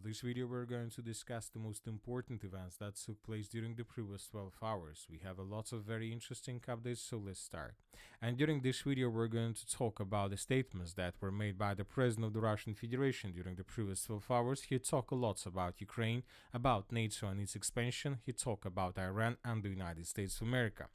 this video we're going to discuss the most important events that took place during the previous 12 hours. We have a lot of very interesting updates, so let's start. And during this video we're going to talk about the statements that were made by the President of the Russian Federation during the previous 12 hours. He talked a lot about Ukraine, about NATO and its expansion. He talked about Iran and the United States of America.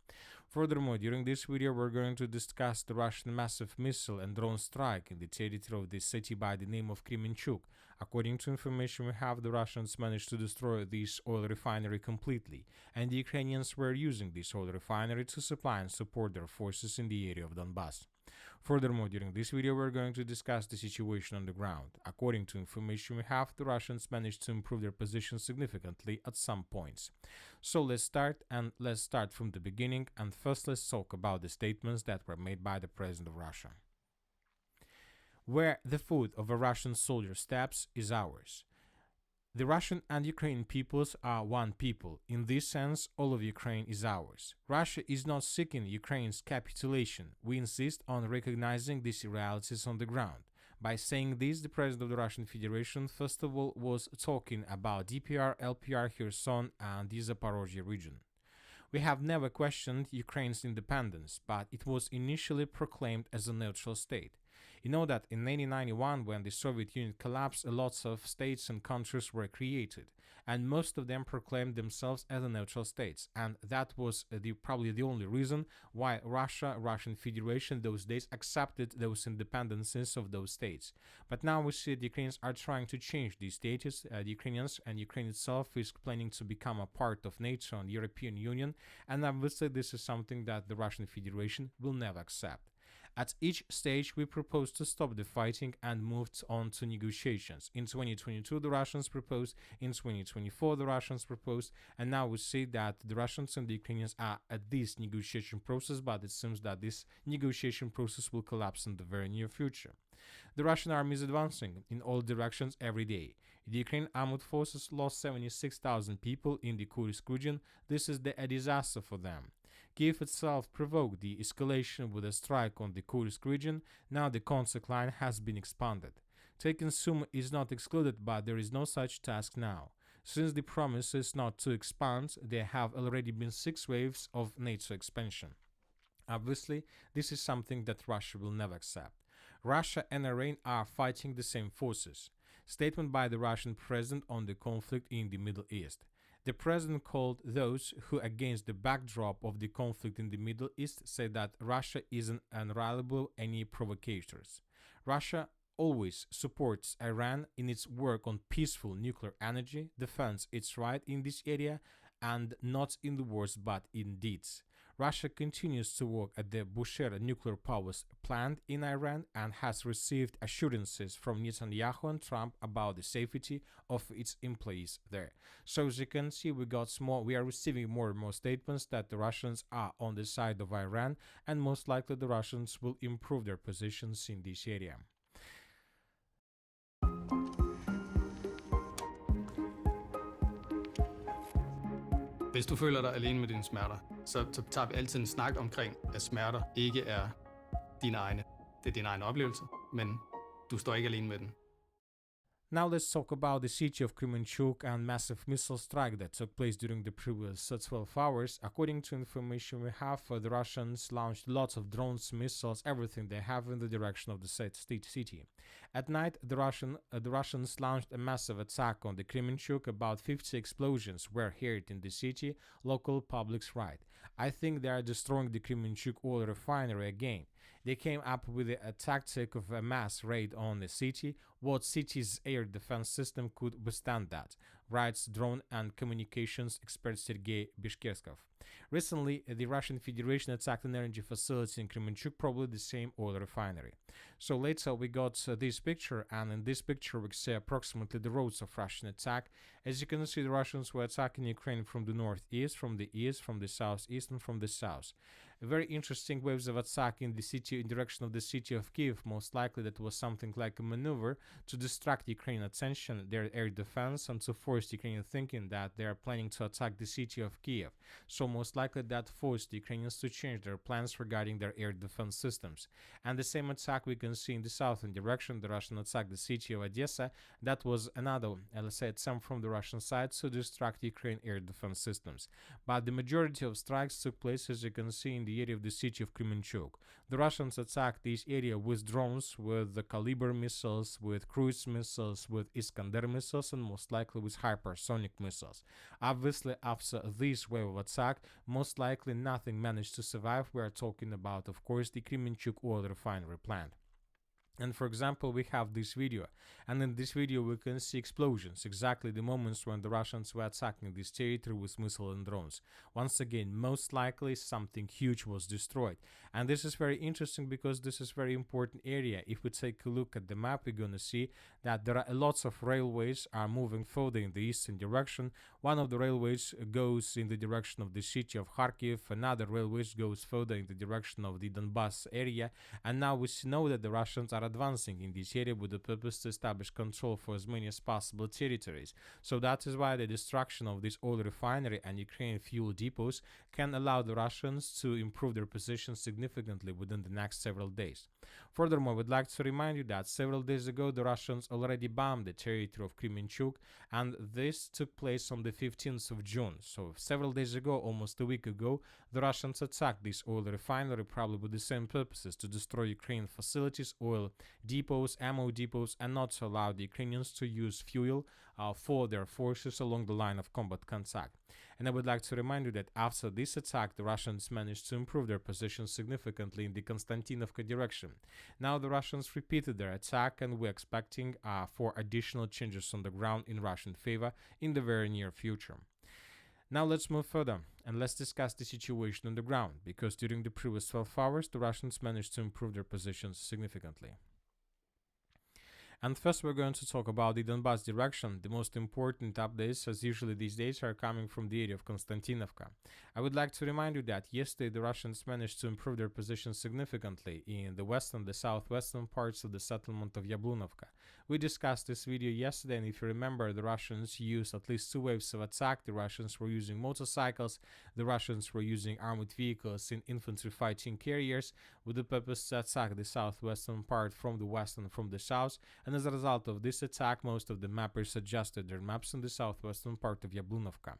Furthermore, during this video we're going to discuss the Russian massive missile and drone strike in the territory of this city by the name of Kremenchuk. According to information we have, the Russians managed to destroy this oil refinery completely, and the Ukrainians were using this oil refinery to supply and support their forces in the area of Donbass. Furthermore, during this video we're going to discuss the situation on the ground. According to information we have, the Russians managed to improve their position significantly at some points. So let's start from the beginning, and first let's talk about the statements that were made by the President of Russia. Where the foot of a Russian soldier steps is ours. The Russian and Ukrainian peoples are one people. In this sense, all of Ukraine is ours. Russia is not seeking Ukraine's capitulation. We insist on recognizing these realities on the ground. By saying this, the President of the Russian Federation first of all was talking about DPR, LPR, Kherson and the Zaporozhye region. We have never questioned Ukraine's independence, but it was initially proclaimed as a neutral state. You know that in 1991, when the Soviet Union collapsed, lots of states and countries were created, and most of them proclaimed themselves as neutral states, and that was probably the only reason why Russian Federation those days accepted those independences of those states. But now we see the Ukrainians are trying to change these status. The Ukrainians and Ukraine itself is planning to become a part of NATO and European Union, and obviously this is something that the Russian Federation will never accept. At each stage, we proposed to stop the fighting and moved on to negotiations. In 2022, the Russians proposed, in 2024, the Russians proposed, and now we see that the Russians and the Ukrainians are at this negotiation process, but it seems that this negotiation process will collapse in the very near future. The Russian army is advancing in all directions every day. The Ukrainian armed forces lost 76,000 people in the Kursk region. This is a disaster for them. Kiev itself provoked the escalation with a strike on the Kursk region. Now the Konsk line has been expanded. Taking Sumy is not excluded, but there is no such task now. Since the promise is not to expand, there have already been 6 waves of NATO expansion. Obviously, this is something that Russia will never accept. Russia and Iran are fighting the same forces. Statement by the Russian president on the conflict in the Middle East. The president called those who, against the backdrop of the conflict in the Middle East, said that Russia isn't unreliable any provocators. Russia always supports Iran in its work on peaceful nuclear energy, defends its right in this area, and not in the words but in deeds. Russia continues to work at the Bushehr nuclear power plant in Iran and has received assurances from Netanyahu and Trump about the safety of its employees there. So as you can see, we are receiving more and more statements that the Russians are on the side of Iran, and most likely the Russians will improve their positions in this area. Hvis du føler dig alene med dine smerter, så tager vi altid en snak omkring, at smerter ikke er dine egne. Det er din egen oplevelse, men du står ikke alene med den. Now let's talk about the city of Kremenchuk and massive missile strike that took place during the previous 12 hours. According to information we have, the Russians launched lots of drones, missiles, everything they have in the direction of the state city. At night, the Russians launched a massive attack on the Kremenchuk. About 50 explosions were heard in the city, local publics write. I think they are destroying the Kremenchuk oil refinery again. They came up with a tactic of a mass raid on the city. What city's air defense system could withstand that, writes drone and communications expert Sergei Bishkerskov. Recently, the Russian Federation attacked an energy facility in Kremenchuk, probably the same oil refinery. So later we got this picture, and in this picture we see approximately the roads of Russian attack. As you can see, the Russians were attacking Ukraine from the northeast, from the east, from the southeast, and from the south. Very interesting waves of attack in the city, in direction of the city of Kiev. Most likely that was something like a maneuver to distract Ukrainian attention, their air defense, and to force Ukrainian thinking that they are planning to attack the city of Kiev. So most likely that forced the Ukrainians to change their plans regarding their air defense systems. And the same attack we can see in the southern direction, the Russian attack the city of Odessa, that was another, let's say, attempt from the Russian side to distract Ukraine air defense systems. But the majority of strikes took place, as you can see, in the area of the city of Kremenchuk. The Russians attacked this area with drones, with the Kaliber missiles, with cruise missiles, with Iskander missiles, and most likely with hypersonic missiles. Obviously, after this wave of attack, most likely nothing managed to survive. We are talking about, of course, the Kremenchuk oil refinery plant. And for example, we have this video, and in this video we can see explosions, exactly the moments when the Russians were attacking this territory with missiles and drones. Once again, most likely something huge was destroyed. And this is very interesting because this is a very important area. If we take a look at the map, we're going to see that there are lots of railways are moving further in the eastern direction. One of the railways goes in the direction of the city of Kharkiv, another railway goes further in the direction of the Donbass area, and now we know that the Russians are advancing in this area with the purpose to establish control for as many as possible territories. So that is why the destruction of this oil refinery and Ukrainian fuel depots can allow the Russians to improve their position significantly within the next several days. Furthermore, I would like to remind you that several days ago the Russians already bombed the territory of Kremenchuk, and this took place on the 15th of June. So several days ago, almost a week ago, the Russians attacked this oil refinery, probably with the same purposes, to destroy Ukrainian facilities, oil depots, ammo depots, and not to allow the Ukrainians to use fuel for their forces along the line of combat contact. And I would like to remind you that after this attack, the Russians managed to improve their position significantly in the Konstantinovka direction. Now the Russians repeated their attack, and we're expecting for additional changes on the ground in Russian favor in the very near future. Now let's move further and let's discuss the situation on the ground, because during the previous 12 hours, the Russians managed to improve their positions significantly. And first we're going to talk about the Donbass direction. The most important updates, as usually these days, are coming from the area of Konstantinovka. I would like to remind you that yesterday the Russians managed to improve their position significantly in the western, the southwestern parts of the settlement of Yablunovka. We discussed this video yesterday, and if you remember, the Russians used at least 2 waves of attack. The Russians were using motorcycles, the Russians were using armored vehicles in infantry fighting carriers with the purpose to attack the southwestern part from the west and from the south. And as a result of this attack, most of the mappers adjusted their maps in the southwestern part of Yablunovka.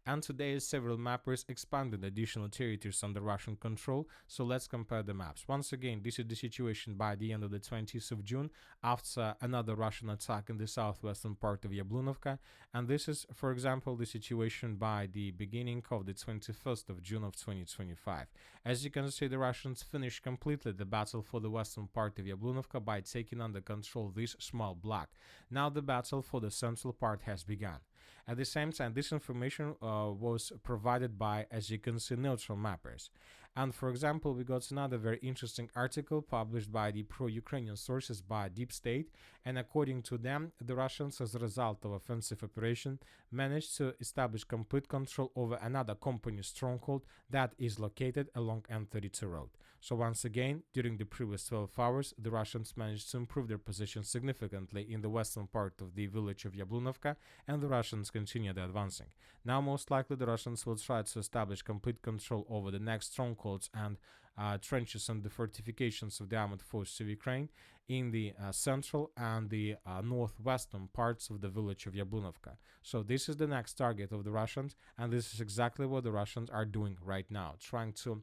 And today, several mappers expanded additional territories under Russian control, so let's compare the maps. Once again, this is the situation by the end of the 20th of June, after another Russian attack in the southwestern part of Yablunovka, and this is, for example, the situation by the beginning of the 21st of June of 2025. As you can see, the Russians finished completely the battle for the western part of Yablunovka by taking under control this small block. Now the battle for the central part has begun. At the same time, this information was provided by, as you can see, neutral mappers. And for example, we got another very interesting article published by the pro-Ukrainian sources by Deep State, and according to them, the Russians, as a result of offensive operation, managed to establish complete control over another company stronghold that is located along N32 road. So once again, during the previous 12 hours, the Russians managed to improve their position significantly in the western part of the village of Yablunovka, and the Russians continued advancing. Now, most likely, the Russians will try to establish complete control over the next strongholds and trenches and the fortifications of the armed forces of Ukraine in the central and the northwestern parts of the village of Yablunovka. So this is the next target of the Russians, and this is exactly what the Russians are doing right now, trying to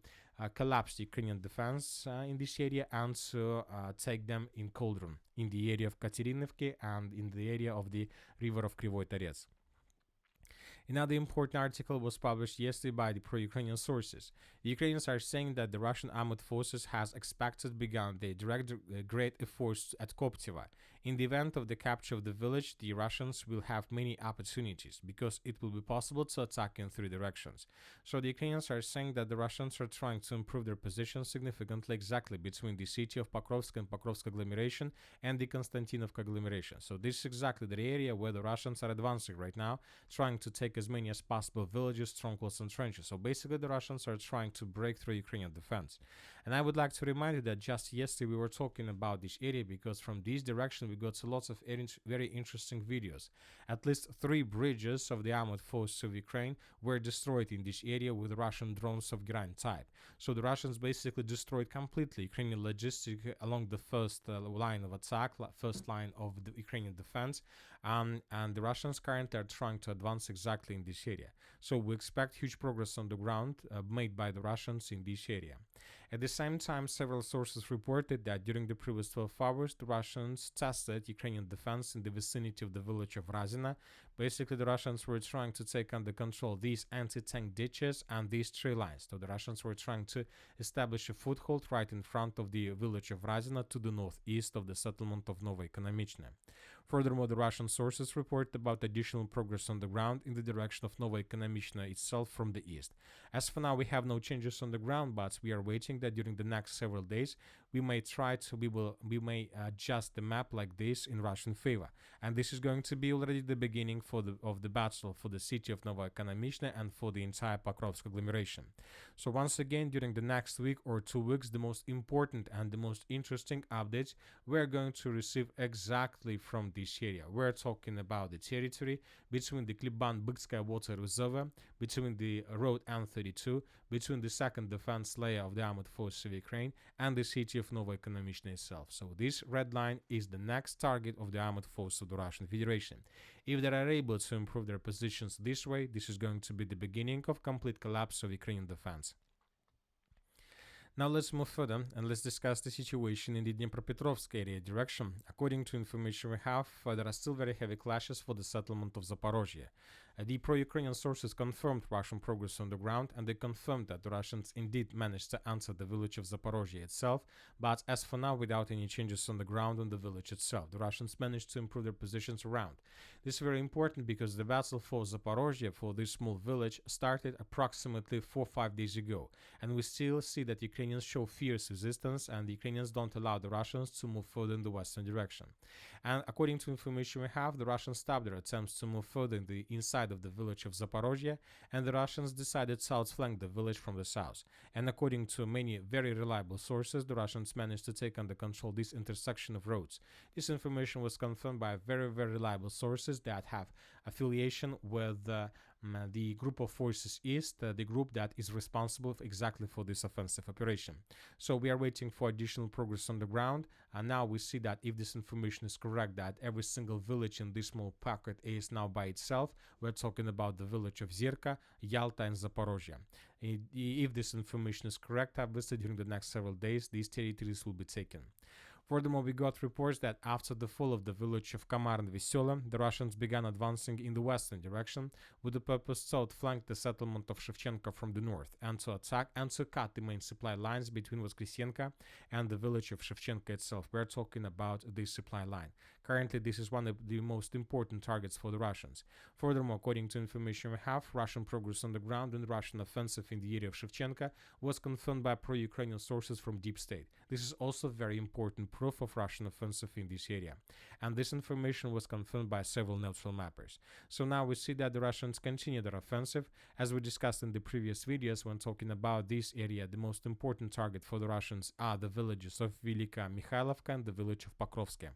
collapse the Ukrainian defense in this area and to take them in cauldron, in the area of Katerinovki and in the area of the river of Krivoy Tarets. Another important article was published yesterday by the pro-Ukrainian sources. The Ukrainians are saying that the Russian armed forces has expected begun their direct great efforts at Koptiva. In the event of the capture of the village, the Russians will have many opportunities because it will be possible to attack in 3 directions. So the Ukrainians are saying that the Russians are trying to improve their position significantly exactly between the city of Pokrovsk and Pokrovsk agglomeration and the Konstantinovka agglomeration. So this is exactly the area where the Russians are advancing right now, trying to take as many as possible villages, strongholds, and trenches. So basically the Russians are trying to break through Ukrainian defense. And I would like to remind you that just yesterday we were talking about this area because from this direction we're got lots of very interesting videos. At least 3 bridges of the armored forces of Ukraine were destroyed in this area with Russian drones of Grand type. So the Russians basically destroyed completely Ukrainian logistics along the first line of attack, first line of the Ukrainian defense, and the Russians currently are trying to advance exactly in this area. So we expect huge progress on the ground made by the Russians in this area. At the same time, several sources reported that during the previous 12 hours, the Russians tested Ukrainian defense in the vicinity of the village of Razina. Basically, the Russians were trying to take under control these anti-tank ditches and these tree lines. So the Russians were trying to establish a foothold right in front of the village of Razina to the northeast of the settlement of Novoekonomichne. Furthermore, the Russian sources report about additional progress on the ground in the direction of Novoekonomichne itself from the east. As for now, we have no changes on the ground, but we are waiting that during the next several days we may adjust the map like this in Russian favor, and this is going to be already the beginning of the battle for the city of Novoekonomichne and for the entire Pokrovsk agglomeration. So once again, during the next week or 2 weeks, the most important and the most interesting updates we're going to receive exactly from this area. We're talking about the territory between the Kliban-Bykskaya water reservoir, between the road M32, between the second defense layer of the armored forces of Ukraine and the city of Novoekonomichne itself. So this red line is the next target of the armored forces of the Russian Federation. If they are able to improve their positions this way, this is going to be the beginning of complete collapse of Ukrainian defense. Now let's move further and let's discuss the situation in the Dnipropetrovsk area direction. According to information we have, there are still very heavy clashes for the settlement of Zaporozhye. The pro-Ukrainian sources confirmed Russian progress on the ground, and they confirmed that the Russians indeed managed to enter the village of Zaporozhye itself, but as for now, without any changes on the ground in the village itself. The Russians managed to improve their positions around. This is very important because the battle for Zaporozhye, for this small village, started approximately 4 or 5 days ago, and we still see that Ukrainians show fierce resistance, and the Ukrainians don't allow the Russians to move further in the western direction. And according to information we have, the Russians stopped their attempts to move further in the inside of the village of Zaporozhye, and the Russians decided to outflank the village from the south. And according to many very reliable sources, the Russians managed to take under control this intersection of roads. This information was confirmed by very reliable sources that have affiliation with the group of forces East, the group that is responsible exactly for this offensive operation. So we are waiting for additional progress on the ground, and now we see that if this information is correct, that every single village in this small pocket is now by itself. We're talking about the village of Zirka, Yalta, and Zaporozhye. If this information is correct, obviously during the next several days, these territories will be taken. Furthermore, we got reports that after the fall of the village of Kamar and Vesela, the Russians began advancing in the western direction with the purpose to outflank the settlement of Shevchenko from the north and to attack and to cut the main supply lines between Voskresenka and the village of Shevchenko itself. We're talking about this supply line. Currently, this is one of the most important targets for the Russians. Furthermore, according to information we have, Russian progress on the ground and Russian offensive in the area of Shevchenko was confirmed by pro-Ukrainian sources from Deep State. This is also very important proof of Russian offensive in this area, and this information was confirmed by several neutral mappers. So now we see that the Russians continue their offensive. As we discussed in the previous videos when talking about this area, the most important target for the Russians are the villages of Velika Mikhailovka and the village of Pokrovsk.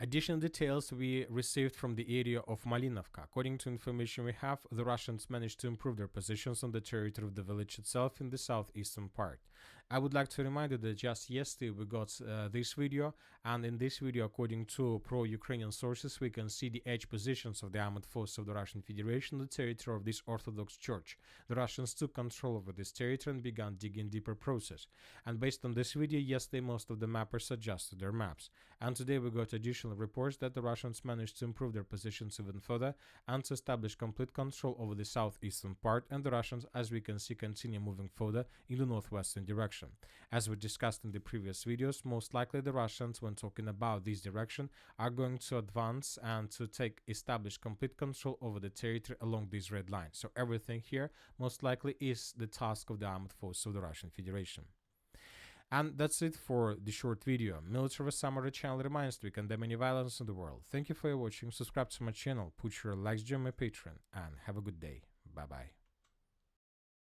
Additional details we received from the area of Malinovka. According to information we have, the Russians managed to improve their positions on the territory of the village itself in the southeastern part. I would like to remind you that just yesterday we got this video, and in this video, according to pro-Ukrainian sources, we can see the edge positions of the armored forces of the Russian Federation on the territory of this Orthodox church. The Russians took control over this territory and began digging deeper process. And based on this video, yesterday most of the mappers adjusted their maps. And today we got additional reports that the Russians managed to improve their positions even further and to establish complete control over the southeastern part, and the Russians, as we can see, continue moving further in the northwestern direction. As we discussed in the previous videos, most likely the Russians, when talking about this direction, are going to advance and to establish complete control over the territory along this red line. So everything here most likely is the task of the armed forces of the Russian Federation. And that's it for the short video. Military Summary channel reminds we condemn any violence in the world. Thank you for watching, subscribe to my channel, put your likes, join my Patreon, and have a good day. Bye bye.